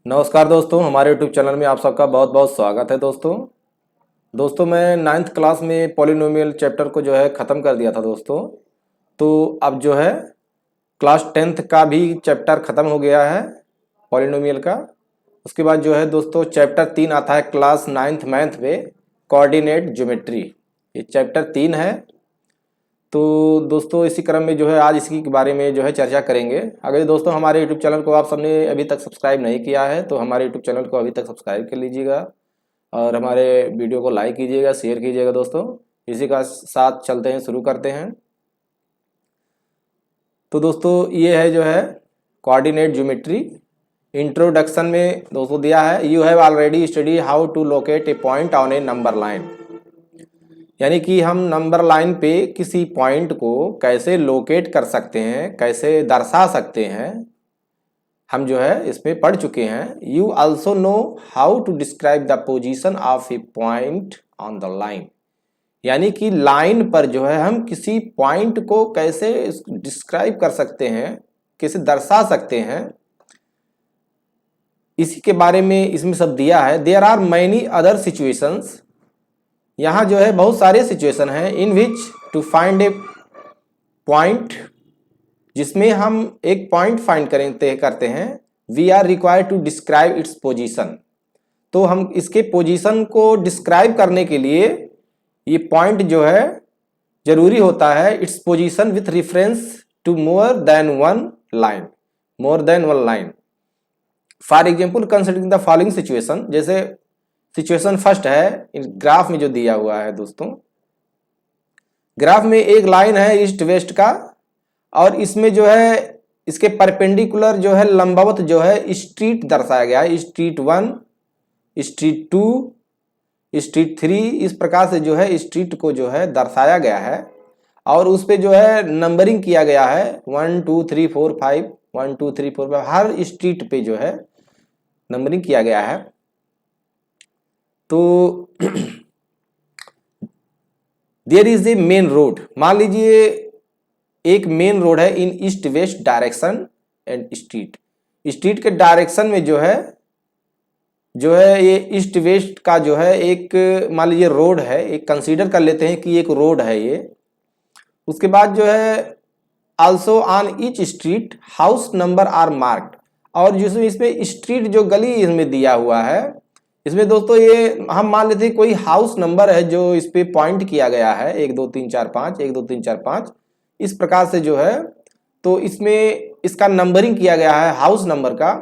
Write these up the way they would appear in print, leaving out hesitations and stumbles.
नमस्कार दोस्तों, हमारे यूट्यूब चैनल में आप सबका बहुत बहुत स्वागत है। दोस्तों मैं 9th क्लास में पॉलिनोमियल चैप्टर को जो है ख़त्म कर दिया था दोस्तों। तो अब जो है क्लास 10th का भी चैप्टर ख़त्म हो गया है पॉलिनोमियल का। उसके बाद जो है दोस्तों चैप्टर 3 आता है क्लास 9th मैथ में, कोऑर्डिनेट ज्योमेट्री। ये चैप्टर 3 है। तो दोस्तों इसी क्रम में जो है आज इसी के बारे में जो है चर्चा करेंगे। अगर दोस्तों हमारे यूट्यूब चैनल को आप सबने अभी तक सब्सक्राइब नहीं किया है तो हमारे यूट्यूब चैनल को अभी तक सब्सक्राइब कर लीजिएगा और हमारे वीडियो को लाइक कीजिएगा, शेयर कीजिएगा। दोस्तों इसी का साथ चलते हैं, शुरू करते हैं। तो दोस्तों ये है जो है कोऑर्डिनेट ज्योमेट्री। इंट्रोडक्शन में दोस्तों दिया है, you have already study how to locate a point on a number line. यानी कि हम नंबर लाइन पे किसी पॉइंट को कैसे लोकेट कर सकते हैं, कैसे दर्शा सकते हैं, हम जो है इसमें पढ़ चुके हैं। You also know how to describe the position of a point on the line. यानी कि लाइन पर जो है हम किसी पॉइंट को कैसे डिस्क्राइब कर सकते हैं, कैसे दर्शा सकते हैं, इसी के बारे में इसमें सब दिया है। There are many other situations. यहाँ जो है बहुत सारे सिचुएशन हैं in which to find a point, जिसमें हम एक पॉइंट फाइंड करते हैं। We are required to describe its position. तो हम इसके पोजीशन को डिस्क्राइब करने के लिए ये पॉइंट जो है जरूरी होता है। Its position with reference to more than one line. For example considering the following situation. जैसे सिचुएशन फर्स्ट है ग्राफ में जो दिया हुआ है दोस्तों। ग्राफ में एक लाइन है ईस्ट वेस्ट का, और इसमें जो है इसके परपेंडिकुलर जो है लंबवत जो है स्ट्रीट दर्शाया गया है। स्ट्रीट 1, स्ट्रीट 2, स्ट्रीट 3, इस प्रकार से जो है स्ट्रीट को जो है दर्शाया गया है। और उस पे जो है नंबरिंग किया गया है 1 2 3 4 5, 1 2 3 4 5, हर स्ट्रीट पे जो है नंबरिंग किया गया है। तो there is a main road. मान लीजिए एक मेन रोड है in east west direction and street के डायरेक्शन में जो है ये ईस्ट वेस्ट का जो है एक मान लीजिए रोड है, एक कंसीडर कर लेते हैं कि एक रोड है ये। उसके बाद जो है also on each street house number are marked. और जिसमें इसमें स्ट्रीट जो गली इसमें दिया हुआ है, इसमें दोस्तों ये हम मान लेते हैं कोई हाउस नंबर है जो इस पे पॉइंट किया गया है 1 2 3 4 5, 1 2 3 4 5, इस प्रकार से जो है। तो इसमें इसका नंबरिंग किया गया है हाउस नंबर का।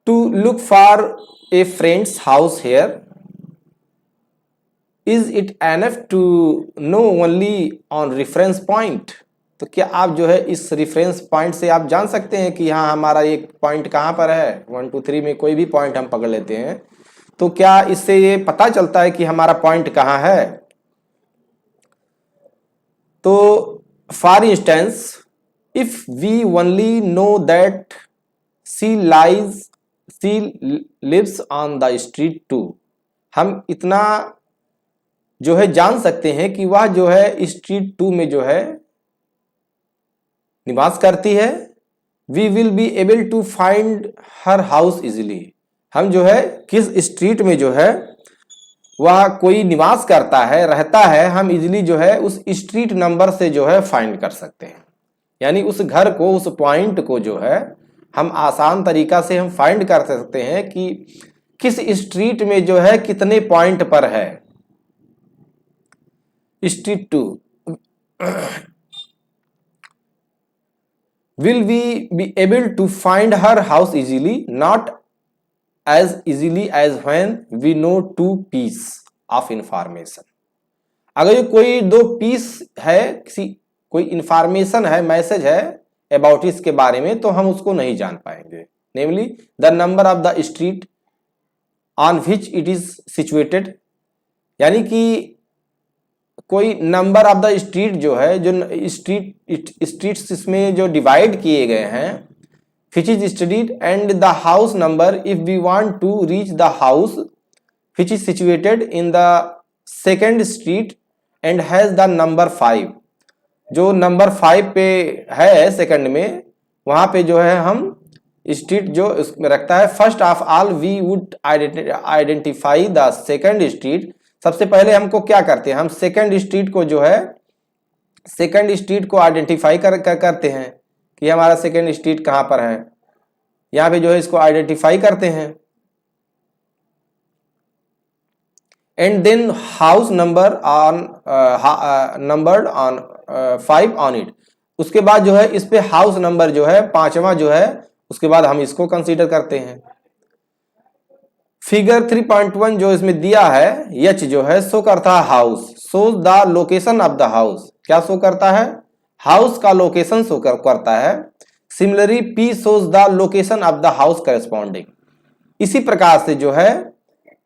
To look for a friend's house here, is it enough to know only on reference point. तो क्या आप जो है इस रेफरेंस पॉइंट से आप जान सकते हैं कि हाँ हमारा एक पॉइंट कहाँ पर है। 1 2 3 में कोई भी पॉइंट हम पकड़ लेते हैं, तो क्या इससे ये पता चलता है कि हमारा पॉइंट कहाँ है। तो for instance if we only know that she lives on the street 2, हम इतना जो है जान सकते हैं कि वह जो है स्ट्रीट 2 में जो है निवास करती है। We will be able to find her house easily. हम जो है किस स्ट्रीट में जो है वह कोई निवास करता है, रहता है, हम इजिली जो है उस स्ट्रीट नंबर से जो है फाइंड कर सकते हैं। यानी उस घर को, उस पॉइंट को जो है हम आसान तरीका से हम फाइंड कर सकते हैं कि किस स्ट्रीट में जो है कितने पॉइंट पर है। Street 2 will we be able to find her house easily? Not as easily as when we know 2 piece of information. अगर ये कोई 2 पीस है, कोई इंफॉर्मेशन है, मैसेज है अबाउट इसके बारे में, तो हम उसको नहीं जान पाएंगे। Namely the number of the street on which it is situated. यानी कि कोई नंबर ऑफ द स्ट्रीट जो है, जो स्ट्रीट्स इसमें जो डिवाइड किए गए हैं, which is studied, and the house number if we want to reach the house which is situated in the second street and has the number 5। जो number 5 पे है सेकंड में, वहां पे जो है हम स्ट्रीट जो उसमें रखता है, first of all we would identify the second street. सबसे पहले हमको क्या करते हैं, हम सेकंड स्ट्रीट को जो है, सेकंड स्ट्रीट को आइडेंटिफाई करते हैं कि हमारा सेकंड स्ट्रीट कहां पर है, यहां पे जो है इसको आइडेंटिफाई करते हैं। And then house number on numbered on 5 on it, उसके बाद जो है इस पे हाउस नंबर जो है 5वां जो है, उसके बाद हम इसको कंसीडर करते हैं। फिगर 3.1 जो इसमें दिया है, एच जो है शो करता है house, shows the location of the house. क्या शो करता है, हाउस का लोकेशन शो करता है। Similarly P shows the location of the house corresponding. इसी प्रकार से जो है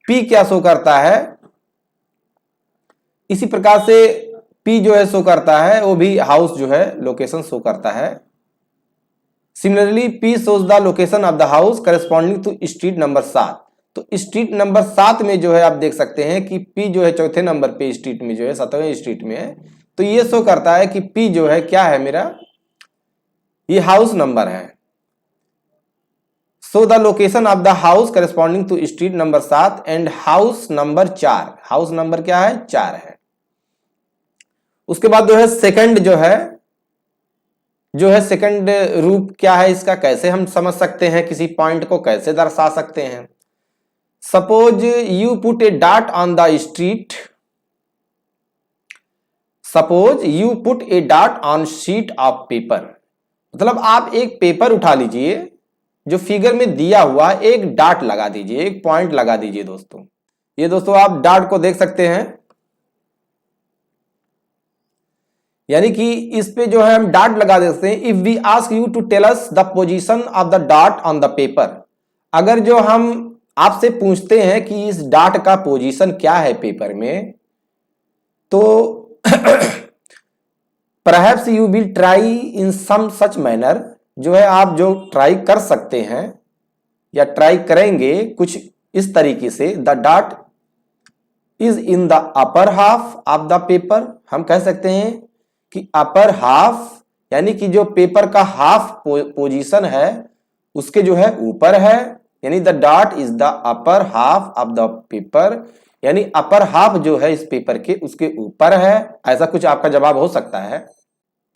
पी क्या शो करता है, इसी प्रकार से पी जो है शो करता है, वो भी हाउस जो है लोकेशन शो करता है। Similarly P shows the location of the house corresponding to street number 7। तो स्ट्रीट नंबर 7 में जो है आप देख सकते हैं कि पी जो है चौथे नंबर पे स्ट्रीट में जो है 7वें स्ट्रीट में है, तो ये शो करता है कि पी जो है क्या है मेरा, ये हाउस नंबर है। So the location of the house corresponding to street number 7 and house number 4, house number क्या है 4 है। उसके बाद जो है सेकंड जो है सेकंड रूप क्या है इसका, कैसे हम समझ सकते हैं, किसी पॉइंट को कैसे दर्शा सकते हैं। Suppose you put A dot on the street, suppose you put A dot on sheet of paper, मतलब आप एक पेपर उठा लीजिए जो फिगर में दिया हुआ, एक डॉट लगा दीजिए, एक पॉइंट लगा दीजिए दोस्तों। ये दोस्तों आप डॉट को देख सकते हैं, यानी कि इस पे जो है हम डॉट लगा देते हैं। If we ask you to tell us the position of the dot on the paper, अगर जो हम आपसे पूछते हैं कि इस डॉट का पोजीशन क्या है पेपर में, तो perhaps you will try in some such manner, जो है आप जो ट्राई कर सकते हैं या ट्राई करेंगे कुछ इस तरीके से, the dot is in the upper half of the paper. हम कह सकते हैं कि अपर हाफ यानी कि जो पेपर का हाफ पोजीशन है उसके जो है ऊपर है, यानी the dot is the upper half of the paper, यानी अपर हाफ जो है इस पेपर के उसके ऊपर है। ऐसा कुछ आपका जवाब हो सकता है।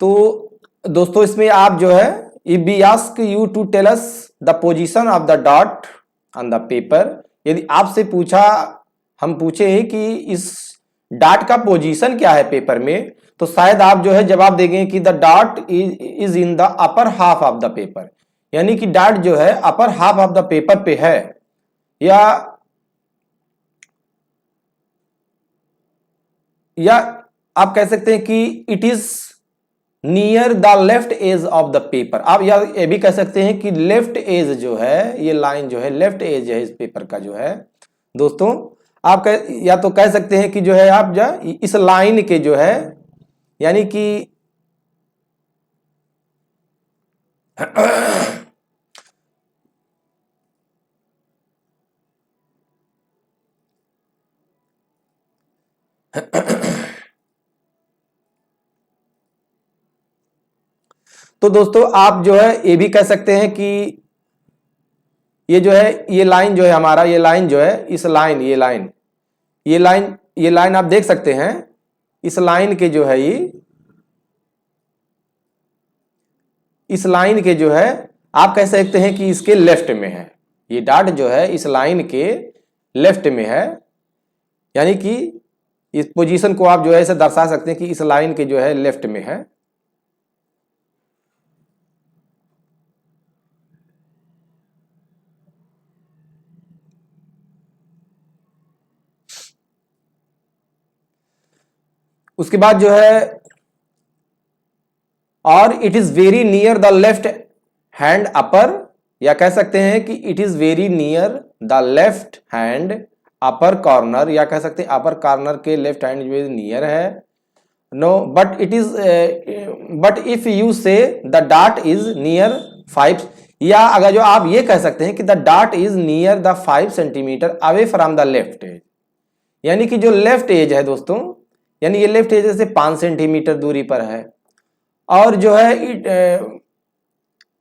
तो दोस्तों इसमें आप जो है, if we ask you to tell us the position of the dot on the paper, यदि आपसे हम पूछे कि इस डॉट का पोजीशन क्या है पेपर में, तो शायद आप जो है जवाब देंगे कि the dot is in the upper half of the paper, यानी कि डॉट जो है upper half of the paper पे है, या आप कह सकते हैं कि it is near the left edge of the paper. आप ये भी कह सकते हैं कि लेफ्ट एज जो है, ये लाइन जो है लेफ्ट एज है इस पेपर का जो है दोस्तों, आप या तो कह सकते हैं कि जो है आप जो इस लाइन के जो है, यानी कि तो दोस्तों आप जो है ये भी कह सकते हैं कि ये जो है, ये लाइन जो है हमारा, ये लाइन जो है, इस लाइन ये लाइन आप देख सकते हैं, इस लाइन के जो है इस लाइन के जो है आप कह सकते हैं कि इसके लेफ्ट में है, ये डॉट जो है इस लाइन के लेफ्ट में है, यानी कि इस पोजीशन को आप जो है ऐसे दर्शा सकते हैं कि इस लाइन के जो है लेफ्ट में है। उसके बाद जो है, और it is very near the left hand upper, या कह सकते हैं कि it is very near the left hand upper corner, या कह सकते हैं अपर कॉर्नर के लेफ्ट हैंड जो नियर है। No but it is but if you say the dot is near 5, या अगर जो आप ये कह सकते हैं कि the dot is near the 5 centimetre away from the left edge, यानी कि जो लेफ्ट एज है दोस्तों, यानी ये लेफ्ट एज से 5 सेंटीमीटर दूरी पर है, और जो है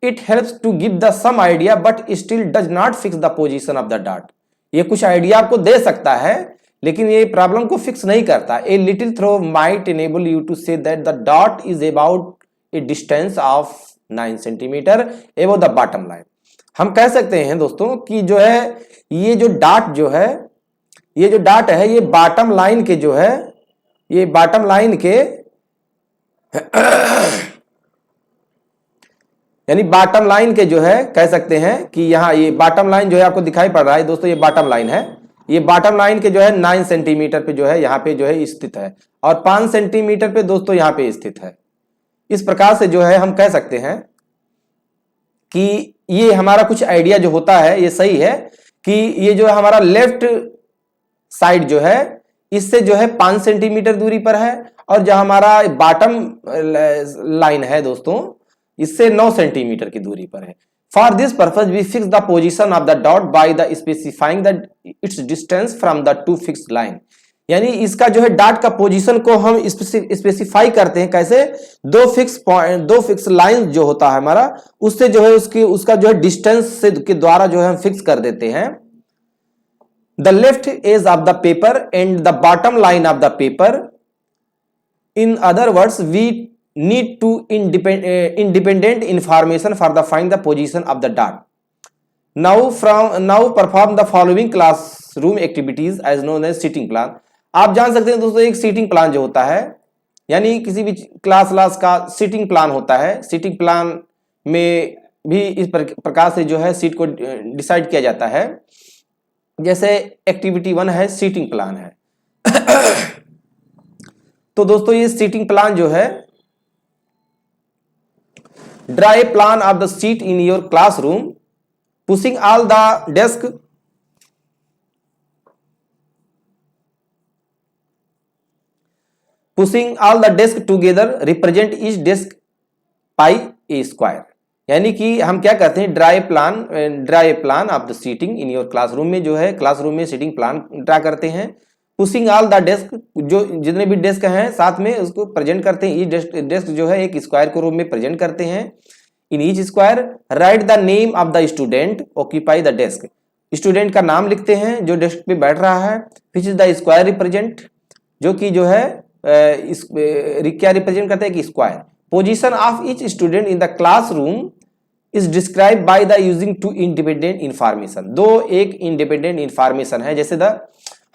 it helps to give the some idea but still does not fix the position of the dot. ये कुछ आइडिया आपको दे सकता है लेकिन ये प्रॉब्लम को फिक्स नहीं करता। A little thought might enable you to say that the dot is about a distance of 9 centimetre above the bottom line. हम कह सकते हैं दोस्तों कि जो है ये जो डॉट जो है, ये जो डॉट है ये बॉटम लाइन के जो है, ये बॉटम लाइन के यानी बॉटम लाइन के जो है कह सकते हैं कि यहां ये बॉटम लाइन जो है आपको दिखाई पड़ रहा है दोस्तों, ये बॉटम लाइन है। ये बॉटम लाइन के जो है 9 सेंटीमीटर पे जो है यहां पे जो है स्थित है और 5 सेंटीमीटर पे दोस्तों यहां पे स्थित है। इस प्रकार से जो है हम कह सकते हैं कि ये हमारा कुछ आइडिया जो होता है ये सही है कि ये जो हमारा लेफ्ट साइड जो है इससे जो है 5 सेंटीमीटर दूरी पर है और जो हमारा बॉटम लाइन है दोस्तों इससे 9 सेंटीमीटर की दूरी पर है। For this purpose we fix the position of the dot by the specifying the its distance from the two fixed line. यानी इसका जो है डॉट का पोजीशन को हम स्पेसिफाई करते हैं कैसे, दो फिक्स लाइन जो होता है हमारा उससे जो है उसका जो है डिस्टेंस से के द्वारा जो है हम फिक्स कर देते हैं। The left edge of the paper and the bottom line of the paper, in other words we need to independent information for the find the position of the dot. Now perform the following classroom activities as known as sitting plan. आप जान सकते हैं दोस्तों एक seating plan जो होता है यानी किसी भी क्लास का सीटिंग प्लान होता है। सीटिंग प्लान में भी इस प्रकार से जो है सीट को डिसाइड किया जाता है। जैसे एक्टिविटी 1 है सीटिंग प्लान है तो दोस्तों ये सीटिंग प्लान जो है, draw a plan of the seat in your classroom, pushing all the desk together represent each desk by a square। यानी कि हम क्या करते हैं draw a plan of the seating in your classroom में जो है क्लासरूम में सीटिंग प्लान ड्रा करते हैं। पुशिंग ऑल द डेस्क, जो जितने भी डेस्क हैं साथ में उसको प्रेजेंट करते हैं। ईच डेस्क जो है एक स्क्वायर के रूप में प्रेजेंट करते हैं। In each square right the name of the student occupy the desk, student का नाम लिखते हैं जो डेस्क पे बैठ रहा है। Which is the square represent, जो कि जो है क्या रिप्रेजेंट करते हैं कि square. Position of each student in the classroom is describe by the using two independent information. दो एक इंडिपेंडेंट इंफॉर्मेशन है। जैसे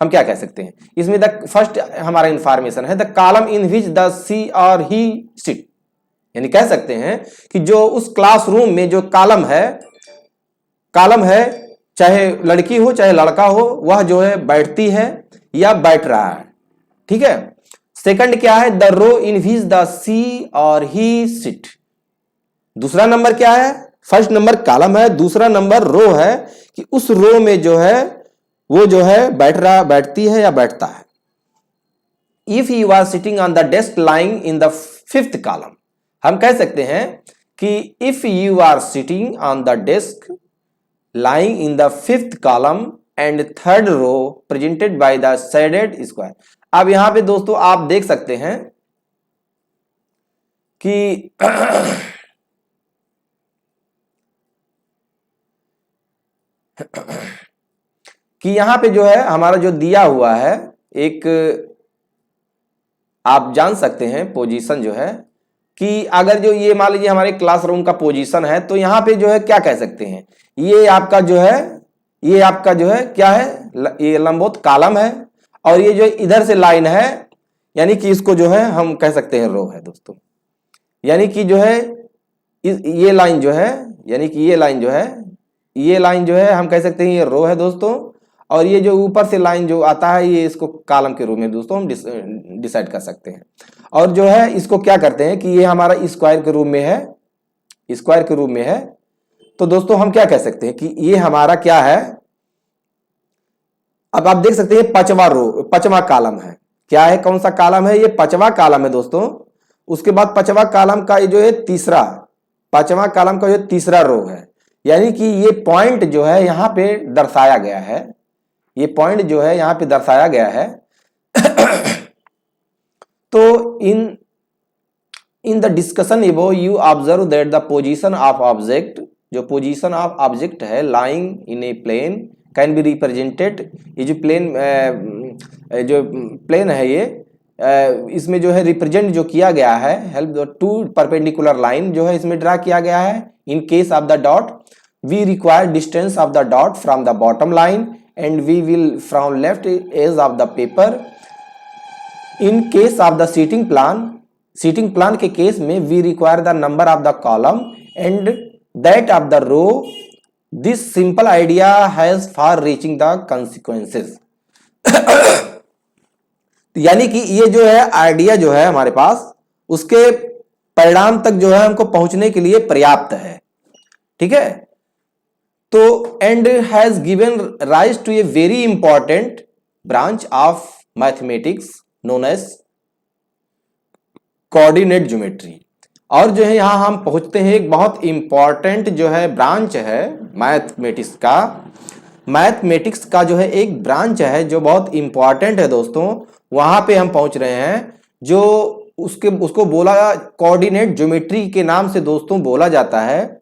हम क्या कह सकते हैं इसमें द फर्स्ट हमारा इंफॉर्मेशन है the column in which the C और ही सिट। यानी कह सकते हैं कि जो उस क्लासरूम में जो कॉलम है चाहे लड़की हो चाहे लड़का हो वह जो है बैठती है या बैठ रहा है। ठीक है। सेकंड क्या है the row in which the C और ही सिट। दूसरा नंबर क्या है, फर्स्ट नंबर कॉलम है, दूसरा नंबर रो है कि उस रो में जो है वो जो है बैठती है या बैठता है। If you are sitting on the desk lying in the 5th column, हम कह सकते हैं कि if you are sitting on the desk lying in the 5th column and 3rd row presented by the shaded square. अब यहां पे दोस्तों आप देख सकते हैं कि यहां पे जो है हमारा जो दिया हुआ है एक आप जान सकते हैं पोजीशन जो है कि अगर जो ये मान लीजिए हमारे क्लासरूम का पोजीशन है तो यहां पे जो है क्या कह सकते हैं ये आपका जो है क्या है, ये लंबवत कॉलम है और ये जो इधर से लाइन है यानी कि इसको जो है हम कह सकते हैं रो है दोस्तों। यानी कि जो है ये लाइन जो है यानी कि ये लाइन जो है हम कह सकते हैं ये रो है दोस्तों और ये जो ऊपर से लाइन जो आता है ये इसको कॉलम के रूप में दोस्तों हम डिसाइड कर सकते हैं। और जो है इसको क्या करते हैं कि ये हमारा स्क्वायर के रूप में है तो दोस्तों हम क्या कह सकते हैं कि ये हमारा क्या है। अब आप देख सकते हैं 5वां कॉलम है। क्या है, कौन सा कॉलम है, ये 5वां कॉलम है दोस्तों। उसके बाद 5वां कॉलम का ये जो है 5वां कॉलम का जो तीसरा रो है। यानी कि ये पॉइंट जो है यहां पे दर्शाया गया है, ये पॉइंट जो है यहां पे दर्शाया गया है। तो in the discussion above you observe that the position of object, जो पोजीशन ऑफ ऑब्जेक्ट है lying in a plane can be represented. ये जो प्लेन है ये इसमें जो है रिप्रेजेंट जो किया गया है, हेल्प टू परपेंडिकुलर लाइन जो है इसमें ड्रा किया गया है। In case of the dot we require distance of the dot from the bottom line and we will from left edge of the paper. In case of the seating plan के case में we require the number of the column and that of the row. This simple idea has far reaching the consequences. यानी कि ये जो है idea जो है हमारे पास उसके परिणाम तक जो है हमको पहुंचने के लिए पर्याप्त है, ठीक है। तो and has given rise to a very important branch of mathematics known as coordinate geometry. और जो है यहां हम पहुंचते हैं एक बहुत इंपॉर्टेंट जो है ब्रांच है मैथमेटिक्स का जो है एक ब्रांच है जो बहुत इंपॉर्टेंट है दोस्तों। वहां पे हम पहुंच रहे हैं जो उसको बोला कोऑर्डिनेट ज्योमेट्री के नाम से दोस्तों बोला जाता है।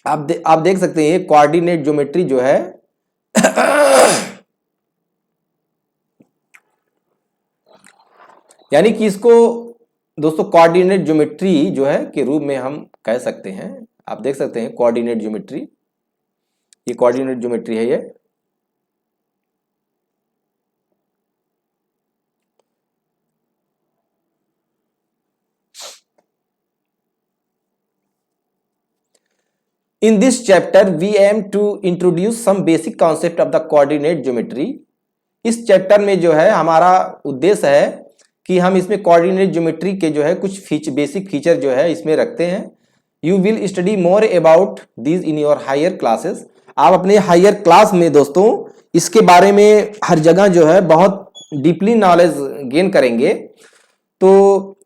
आप देख सकते हैं कोऑर्डिनेट ज्योमेट्री जो है यानी कि इसको दोस्तों कोऑर्डिनेट ज्योमेट्री जो है के रूप में हम कह सकते हैं। आप देख सकते हैं कोऑर्डिनेट ज्योमेट्री, ये कोऑर्डिनेट ज्योमेट्री है ये। In this chapter we aim to introduce some basic concept of the coordinate geometry। इस चैप्टर में जो है हमारा उद्देश्य है कि हम इसमें कोऑर्डिनेट ज्योमेट्री के जो है कुछ बेसिक फीचर जो है इसमें रखते हैं। You will study more about this in your higher classes. आप अपने हायर क्लास में दोस्तों इसके बारे में हर जगह जो है बहुत डीपली नॉलेज गेन करेंगे। तो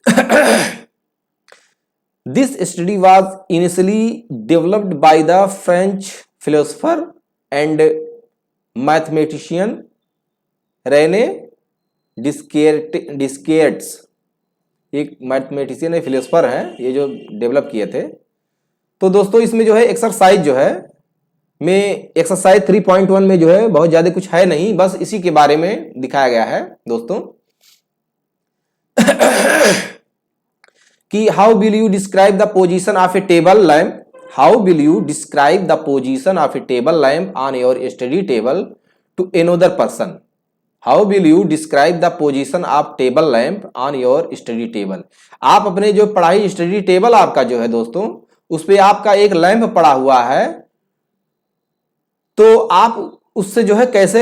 this study was initially developed by the French philosopher and mathematician René Descartes. एक मैथमेटिशियन है, फिलोसोफर हैं, ये जो डेवलप किए थे। तो दोस्तों इसमें जो है एक्सरसाइज जो है में एक्सरसाइज 3.1 में जो है बहुत ज्यादा कुछ है नहीं, बस इसी के बारे में दिखाया गया है दोस्तों कि how will you describe the position of a table lamp. How will you describe the position of a table lamp on your study table to another person. How will you describe the position of table lamp on your study table. आप अपने जो पढ़ाई study table आपका जो है दोस्तों उस पर आपका एक लैंप पड़ा हुआ है, तो आप उससे जो है कैसे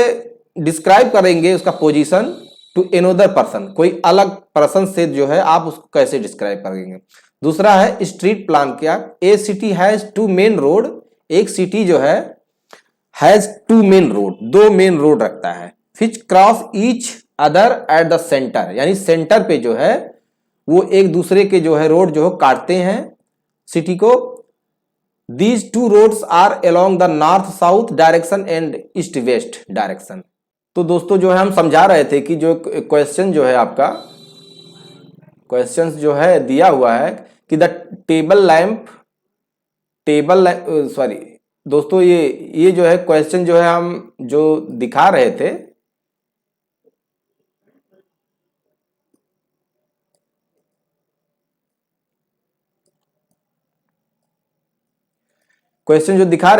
डिस्क्राइब करेंगे उसका पोजीशन टू अनदर पर्सन। कोई अलग पर्सन से जो है आप उसको कैसे डिस्क्राइब करेंगे। दूसरा है स्ट्रीट प्लान। क्या a city has two main road. एक सिटी जो है हैज टू मेन रोड, दो मेन रोड रखता है। Which cross each other at the centre, यानी सेंटर पे जो है वो एक दूसरे के जो है रोड जो है काटते हैं सिटी को। These two roads are along the north south direction and east west direction. तो दोस्तों जो है हम समझा रहे थे कि जो क्वेश्चन जो है आपका क्वेश्चन जो है दिया हुआ है कि द सॉरी दोस्तों ये जो है क्वेश्चन जो है हम जो दिखा रहे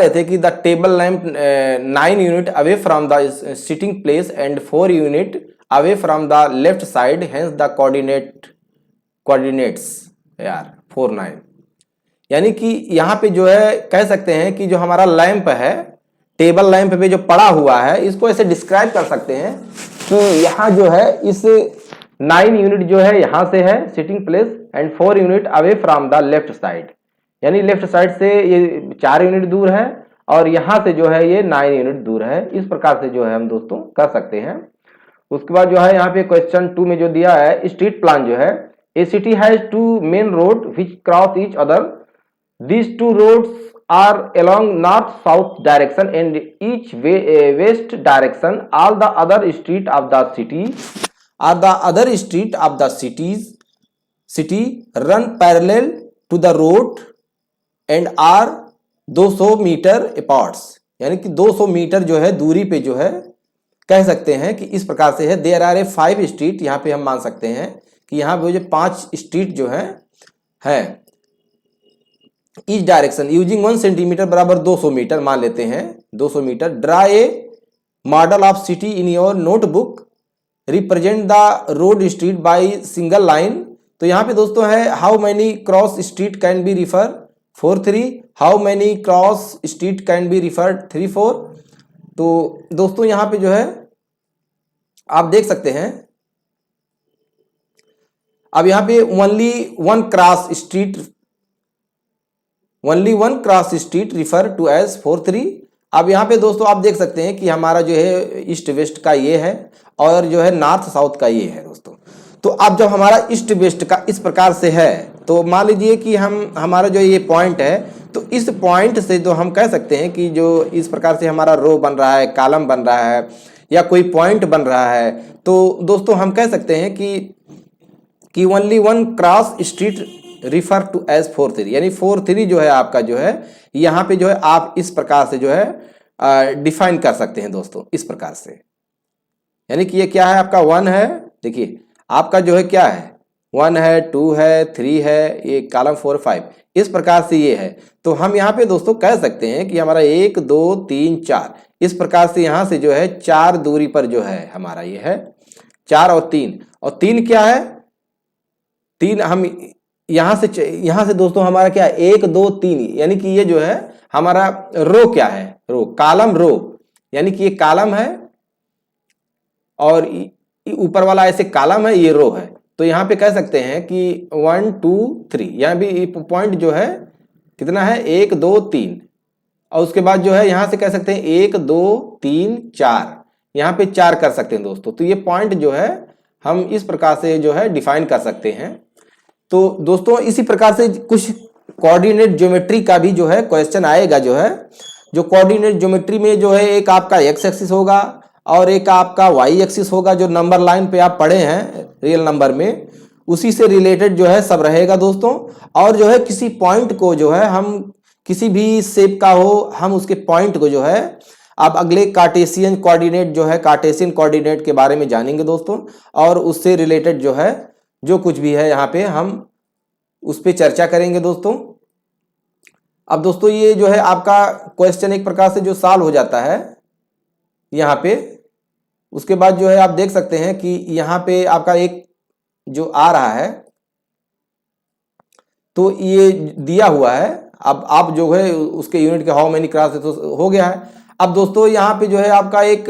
थे कि the table lamp 9 unit away from the sitting place and 4 unit away from the left side, hence the coordinates यार 4 9। यानी कि यहाँ पे जो है कह सकते हैं कि जो हमारा लैंप है टेबल लैंप पे जो पड़ा हुआ है इसको ऐसे डिस्क्राइब कर सकते हैं कि यहाँ जो है इस 9 यूनिट जो है यहाँ से है sitting place and 4 unit away from the left side, यानी लेफ्ट साइड से ये 4 यूनिट दूर है और यहां से जो है ये 9 यूनिट दूर है। इस प्रकार से जो है हम दोस्तों कर सकते हैं। उसके बाद जो है यहाँ पे क्वेश्चन 2 में जो दिया है स्ट्रीट प्लान जो है a city has 2 main road which cross each other. These 2 roads are along north south direction and each west direction. All the other street of the city city run parallel to the road and are 200 metre apart, यानी कि 200 metre जो है दूरी पे जो है कह सकते हैं कि इस प्रकार से है। देयर आर ए 5 स्ट्रीट, यहाँ पे हम मान सकते हैं कि यहाँ पे जो 5 स्ट्रीट जो है ईच डायरेक्शन यूजिंग 1 सेंटीमीटर बराबर 200 मीटर मान लेते हैं 200 metre. Draw a model of city in your notebook, represent the road street by single line. तो यहाँ पे दोस्तों है how many cross street can be refer 4-3, how many cross street can be referred 3-4। तो दोस्तों यहाँ पे जो है आप देख सकते हैं, अब यहाँ पे only one cross street refer to as 4-3। अब यहाँ पे दोस्तों आप देख सकते हैं कि हमारा जो है ईस्ट वेस्ट का ये है और जो है नॉर्थ साउथ का ये है दोस्तों। तो अब जब हमारा ईस्ट वेस्ट का इस प्रकार से है तो मान लीजिए कि हमारा जो ये पॉइंट है, तो इस पॉइंट से जो हम कह सकते हैं कि जो इस प्रकार से हमारा रो बन रहा है, कॉलम बन रहा है या कोई पॉइंट बन रहा है, तो दोस्तों हम कह सकते हैं कि only one cross street refer to as 4-3, यानी 4-3 जो है आपका जो है यहाँ पे जो है आप इस प्रकार से जो है डिफाइन कर सकते हैं दोस्तों, इस प्रकार से। यानी कि ये क्या है आपका 1 है, देखिए आपका जो है क्या है 1 है, 2 है, 3 है, ये कॉलम 4, 5 इस प्रकार से ये है। तो हम यहाँ पे दोस्तों कह सकते हैं कि हमारा 1 2 3 4 इस प्रकार से यहाँ से जो है 4 दूरी पर जो है हमारा ये है 4 और 3 क्या है 3, हम यहाँ से दोस्तों हमारा क्या है 1 2 3, यानी कि ये जो है हमारा रो क्या है, रो कॉलम रो, यानी कि ये कॉलम है और ऊपर वाला ऐसे कॉलम है, ये रो है। तो यहाँ पे कह सकते हैं कि 1 2 3, यहाँ भी पॉइंट जो है कितना है 1 2 3, और उसके बाद जो है यहाँ से कह सकते हैं 1 2 3 4, यहाँ पे 4 कर सकते हैं दोस्तों। तो ये पॉइंट जो है हम इस प्रकार से जो है डिफाइन कर सकते हैं। तो दोस्तों इसी प्रकार से कुछ कोऑर्डिनेट ज्योमेट्री का भी जो है क्वेश्चन आएगा, जो है जो कोऑर्डिनेट ज्योमेट्री में जो है एक आपका एक्स एक्सिस होगा और एक आपका वाई एक्सिस होगा, जो नंबर लाइन पे आप पढ़े हैं रियल नंबर में, उसी से रिलेटेड जो है सब रहेगा दोस्तों। और जो है किसी पॉइंट को जो है हम किसी भी शेप का हो, हम उसके पॉइंट को जो है आप अगले कार्टेशियन कोऑर्डिनेट जो है कार्टेशियन कोऑर्डिनेट के बारे में जानेंगे दोस्तों, और उससे रिलेटेड जो है जो कुछ भी है यहाँ पे हम उस पर चर्चा करेंगे दोस्तों। अब दोस्तों ये जो है आपका क्वेश्चन एक प्रकार से जो सॉल्व हो जाता है यहाँ पे, उसके बाद जो है आप देख सकते हैं कि यहाँ पे आपका एक जो आ रहा है, तो ये दिया हुआ है। अब आप जो है उसके यूनिट के हाउ मेनी क्रॉस तो हो गया है। अब दोस्तों यहाँ पे जो है आपका एक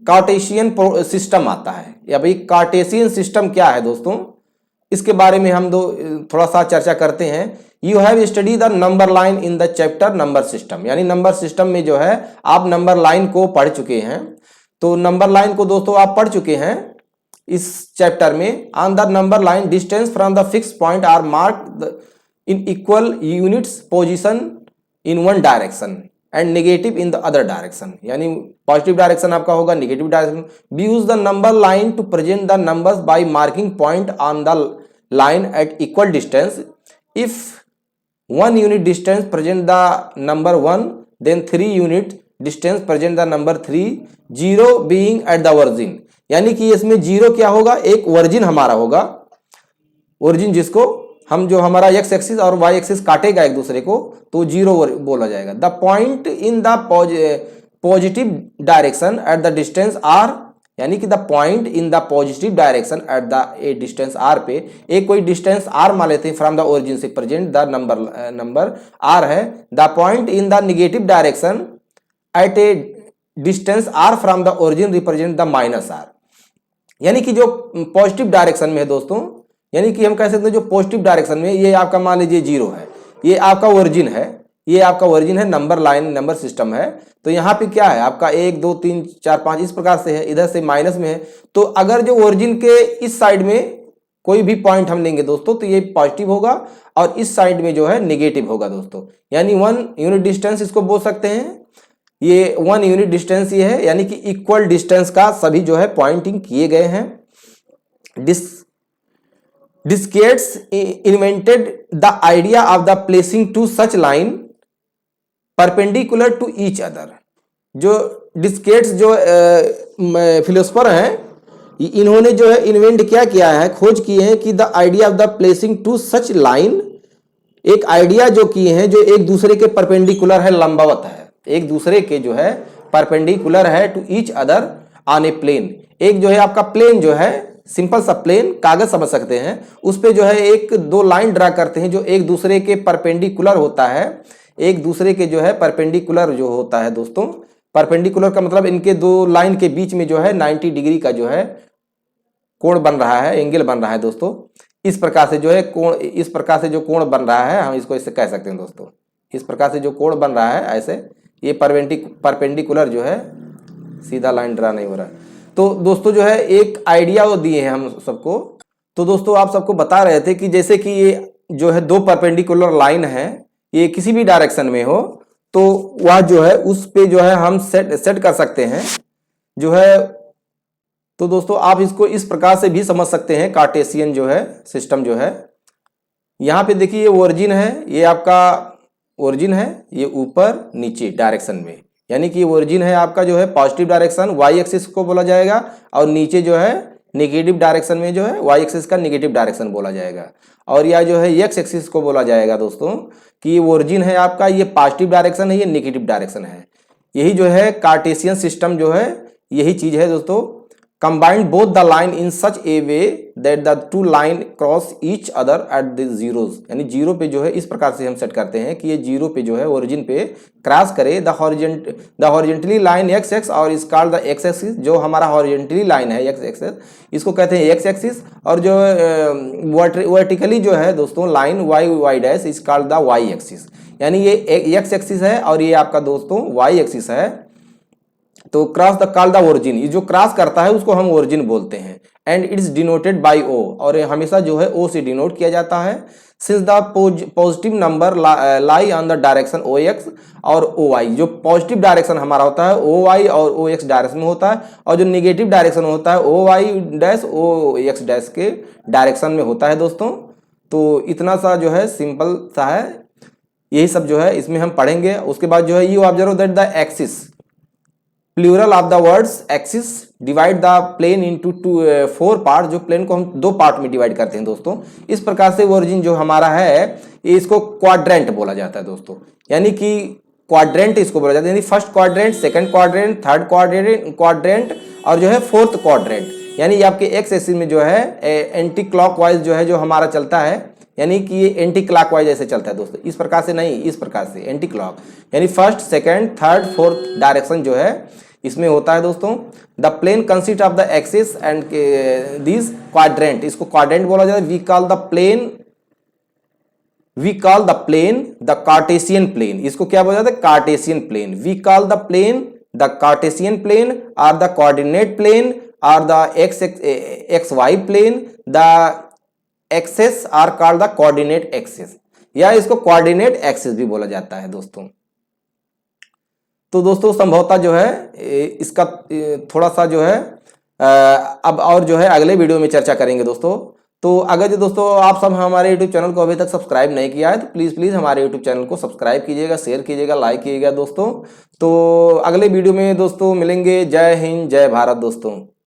कार्टेशियन सिस्टम आता है, या भाई कार्टेशियन सिस्टम क्या है दोस्तों, इसके बारे में हम थोड़ा सा चर्चा करते हैं। You have study the number line in the chapter number system, यानी नंबर सिस्टम में जो है आप नंबर लाइन को पढ़ चुके हैं। तो नंबर लाइन को दोस्तों आप पढ़ चुके हैं इस चैप्टर में। On the number line distance from the fix point are marked in equal units position in one direction and negative in the other direction, यानी पॉजिटिव डायरेक्शन आपका होगा, negative direction. We use the number line to present the numbers by marking point on the line at equal distance. If 1 unit distance present the number 1, then 3 unit distance present the number 3, 0 being at the origin, यानी कि इसमें 0 क्या होगा, एक origin हमारा होगा, origin जिसको हम जो हमारा एक्स एक्सिस और वाई एक्सिस काटेगा एक दूसरे को, तो 0 बोला जाएगा। The point in the positive direction at the distance R, यानी कि the point in the positive direction at the A distance R पे, एक कोई डिस्टेंस आर मान लेते हैं फ्रॉम द ओरिजिन से प्रेजेंट द नंबर आर है। The point in the negative direction at a distance R from the origin represent the minus are, यानी कि जो पॉजिटिव डायरेक्शन में है दोस्तों, यानी कि हम कह सकते हैं जो पॉजिटिव डायरेक्शन में ये आपका मान लीजिए 0 है, ये आपका ओरिजिन है, ये आपका ओरिजिन है, नंबर लाइन नंबर सिस्टम है। तो यहाँ पे क्या है आपका 1 2 3 4 5 इस प्रकार से है, इधर से माइनस में है। तो अगर जो ओरिजिन के इस साइड में कोई भी पॉइंट हम लेंगे दोस्तों, तो ये पॉजिटिव होगा और इस साइड में जो है नेगेटिव होगा दोस्तों, यानी 1 यूनिट डिस्टेंस इसको बोल सकते हैं। ये 1 यूनिट डिस्टेंस ये है, यानी कि इक्वल डिस्टेंस का सभी जो है पॉइंटिंग किए गए हैं। Descartes invented the idea of the placing two such line perpendicular to each other. जो डिस्केट्स जो फिलोसफर हैं, इन्होंने जो है इन्वेंट क्या किया है, खोज की है कि the idea of the placing two such line, एक आइडिया जो किए हैं जो एक दूसरे के परपेंडिकुलर है, लंबवत है, एक दूसरे के जो है परपेंडिकुलर है to each other on a plane. एक जो है आपका प्लेन जो है, सिंपल सा प्लेन, कागज समझ सकते हैं, उस पे जो है एक दो लाइन ड्रा करते हैं जो एक दूसरे के परपेंडिकुलर होता है, एक दूसरे के जो है परपेंडिकुलर जो होता है दोस्तों। परपेंडिकुलर का मतलब इनके दो लाइन के बीच में जो है 90 डिग्री का जो है कोण बन रहा है, एंगल बन रहा है दोस्तों। इस प्रकार से जो है कोण, इस प्रकार से जो कोण बन रहा है, हम इसको इससे कह सकते हैं दोस्तों, इस प्रकार से जो कोण बन रहा है ऐसे, ये परपेंडिकुलर जो है, सीधा लाइन ड्रा नहीं हो रहा है। तो दोस्तों जो है एक आइडिया वो दिए हैं हम सबको। तो दोस्तों आप सबको बता रहे थे कि जैसे कि ये जो है दो परपेंडिकुलर लाइन है, ये किसी भी डायरेक्शन में हो तो वह जो है उस पे जो है हम सेट कर सकते हैं जो है। तो दोस्तों आप इसको इस प्रकार से भी समझ सकते हैं, कार्टेशियन जो है सिस्टम जो है। यहाँ पे देखिए ये ओरिजिन है, ये आपका ओरिजिन है, ये ऊपर नीचे डायरेक्शन में, यानी कि ओरिजिन है आपका जो है पॉजिटिव डायरेक्शन, वाई एक्सिस को बोला जाएगा, और नीचे जो है नेगेटिव डायरेक्शन में जो है वाई एक्सिस का नेगेटिव डायरेक्शन बोला जाएगा, और यह जो है एक्स एक्सिस को बोला जाएगा दोस्तों कि ये ओरिजिन है आपका, ये पॉजिटिव डायरेक्शन है, ये नेगेटिव डायरेक्शन है। यही जो है कार्टेशियन सिस्टम जो है, यही चीज है दोस्तों। combined both the line in such a way that the two line cross each other at the zeros, यानी जीरो पे जो है इस प्रकार से हम सेट करते हैं कि ये जीरो पे जो है ओरिजिन पे क्रॉस करे the horizontally line x x, और is called the x axis, जो हमारा हॉरिजेंटली लाइन है एक्स एक्सिस, इसको कहते हैं एक्स एक्सिस, और जो वर्टिकली जो है दोस्तों line Y Y dash is called the Y axis, यानी ये एक्स एक्सिस है और ये आपका दोस्तों वाई एक्सिस है। तो cross the call the origin, ये जो क्रॉस करता है उसको हम ओरिजिन बोलते हैं। एंड इट्स डिनोटेड बाय ओ, और हमेशा जो है ओ से डिनोट किया जाता है। Since the positive number lie on the direction O X और ओ वाई, जो पॉजिटिव डायरेक्शन हमारा होता है ओ वाई और ओ एक्स डायरेक्शन में होता है, और जो निगेटिव डायरेक्शन होता है O Y dash O X dash के डायरेक्शन में होता है दोस्तों। तो इतना सा जो है सिंपल सा है, यही सब जो है इसमें हम पढ़ेंगे। उसके बाद जो है you observe that the axis, plural of the words axis divide the plane into 4 part, जो प्लेन को हम 2 पार्ट में डिवाइड करते हैं दोस्तों। इस प्रकार से ओरिजिन जो हमारा है इसको क्वाड्रेंट बोला जाता है दोस्तों, यानी कि क्वाड्रेंट इसको बोला जाता है, यानी first quadrant, second quadrant, third quadrant और जो है फोर्थ क्वाड्रेंट, यानी आपके एक्स एक्सिस में जो है एंटी क्लॉकवाइज जो है जो हमारा चलता है, यानी कि ये एंटी क्लॉकवाइज ऐसे चलता है दोस्तों, इस प्रकार से नहीं, इस प्रकार से एंटी क्लॉक, यानी first second third fourth direction जो है इसमें होता है दोस्तों। The plane consist of the axis and this quadrant, इसको क्वाड्रेंट बोला जाता है। We call the plane the Cartesian plane, इसको क्या बोला जाता है, Cartesian plane. We call the plane the Cartesian plane और द कोऑर्डिनेट प्लेन और the X Y plane. The axes are called the coordinate axis, या इसको कोऑर्डिनेट एक्सिस भी बोला जाता है दोस्तों। तो दोस्तों संभवतः जो है इसका थोड़ा सा जो है अब और जो है अगले वीडियो में चर्चा करेंगे दोस्तों। तो अगर जो दोस्तों आप सब हमारे YouTube चैनल को अभी तक सब्सक्राइब नहीं किया है तो प्लीज़ हमारे YouTube चैनल को सब्सक्राइब कीजिएगा, शेयर कीजिएगा, लाइक कीजिएगा दोस्तों। तो अगले वीडियो में दोस्तों मिलेंगे। जय हिंद, जय भारत दोस्तों।